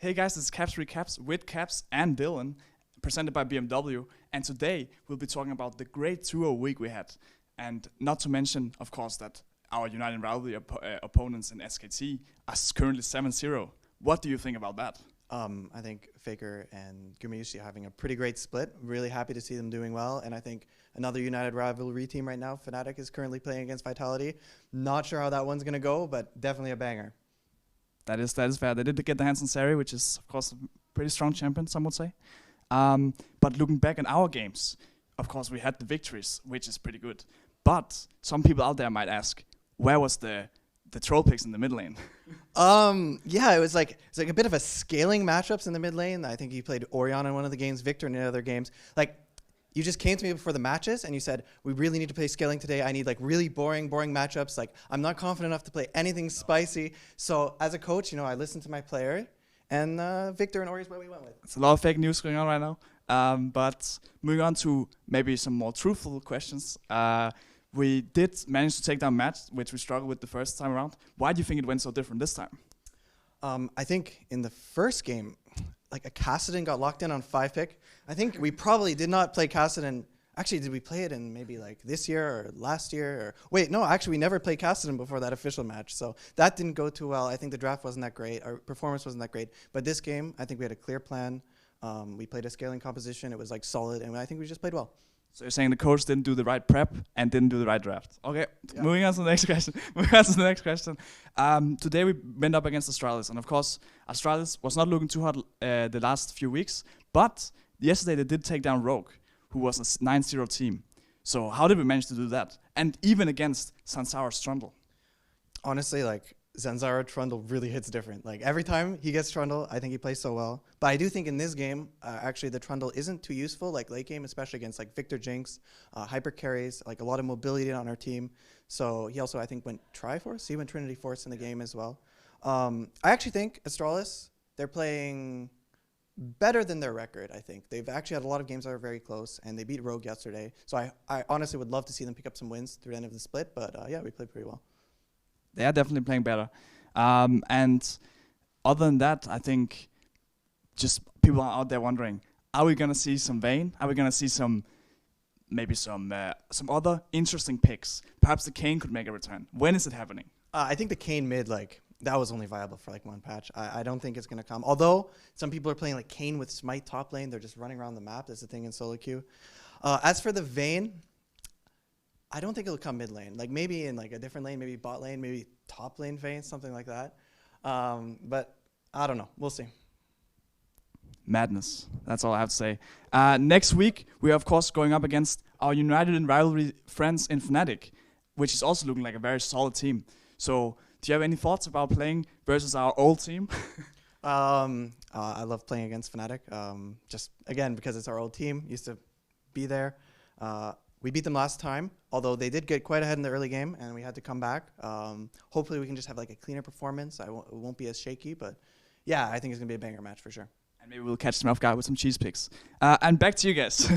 Hey guys, this is Caps Recaps with Caps and Dylan, presented by BMW. And today we'll be talking about the great 2-0 week we had. And not to mention, of course, that our United Rivalry opponents in SKT are currently 7-0. What do you think about that? I think Faker and Gumayushi are having a pretty great split. Really happy to see them doing well. And I think another United Rivalry team right now, Fnatic, is currently playing against Vitality. Not sure how that one's going to go, but definitely a banger. That is fair. They did get the hands on Zanzarah, which is, of course, a pretty strong champion, some would say. But looking back in our games, of course, we had the victories, which is pretty good. But some people out there might ask, where was the troll picks in the mid lane? Yeah, it was like a bit of a scaling matchups in the mid lane. I think he played Orion in one of the games, Victor in the other games. Like, you just came to me before the matches and you said, we really need to play scaling today. I need like really boring matchups. Like, I'm not confident enough to play anything spicy. So as a coach, I listened to my player, and Victor and Ori is what we went with. It's a lot of fake news going on right now. But moving on to maybe some more truthful questions. We did manage to take down Matt, which we struggled with the first time around. Why do you think it went so different this time? I think in the first game, like a Kassadin got locked in on 5-pick. I think we probably did not play Kassadin. Actually, did we play it in maybe like this year or last year? Or wait, no, actually we never played Kassadin before that official match. So that didn't go too well. I think the draft wasn't that great. Our performance wasn't that great. But this game, I think we had a clear plan. We played a scaling composition. It was like solid, and I think we just played well. So you're saying the coach didn't do the right prep and didn't do the right draft. Okay, yeah. Moving on to the next question. Today we went up against Astralis, and of course Astralis was not looking too hot the last few weeks, but yesterday they did take down Rogue, who was a 9-0 team. So how did we manage to do that? And even against Zanzarah's Trundle. Honestly, like, Zanzarah Trundle really hits different. Like, every time he gets Trundle, I think he plays so well. But I do think in this game, actually the Trundle isn't too useful, like late game, especially against like Victor Jinx, hyper carries, like a lot of mobility on our team. So he also, I think, went Triforce. He went Trinity Force in the game as well. I actually think Astralis, they're playing better than their record, I think. They've actually had a lot of games that are very close, and they beat Rogue yesterday. So I honestly would love to see them pick up some wins through the end of the split, but yeah, we played pretty well. They are definitely playing better. And other than that, I think just people are out there wondering, are we going to see some Vayne? Are we going to see some other interesting picks? Perhaps the Kayn could make a return. When is it happening? I think the Kayn mid, like, that was only viable for like one patch. I don't think it's going to come. Although some people are playing like Kayn with Smite top lane. They're just running around the map. That's the thing in solo queue. As for the Vayne, I don't think it'll come mid lane. Like, maybe in like a different lane, maybe bot lane, maybe top lane Vayne, something like that. But I don't know. We'll see. Madness. That's all I have to say. Next week, we are, of course, going up against our United in Rivalry friends in Fnatic, which is also looking like a very solid team. So, do you have any thoughts about playing versus our old team? I love playing against Fnatic. Just, again, because it's our old team. Used to be there. We beat them last time, although they did get quite ahead in the early game, and we had to come back. Hopefully we can just have like a cleaner performance. It won't be as shaky, but yeah, I think it's going to be a banger match for sure. And maybe we'll catch them off guard with some cheese picks. And back to you guys.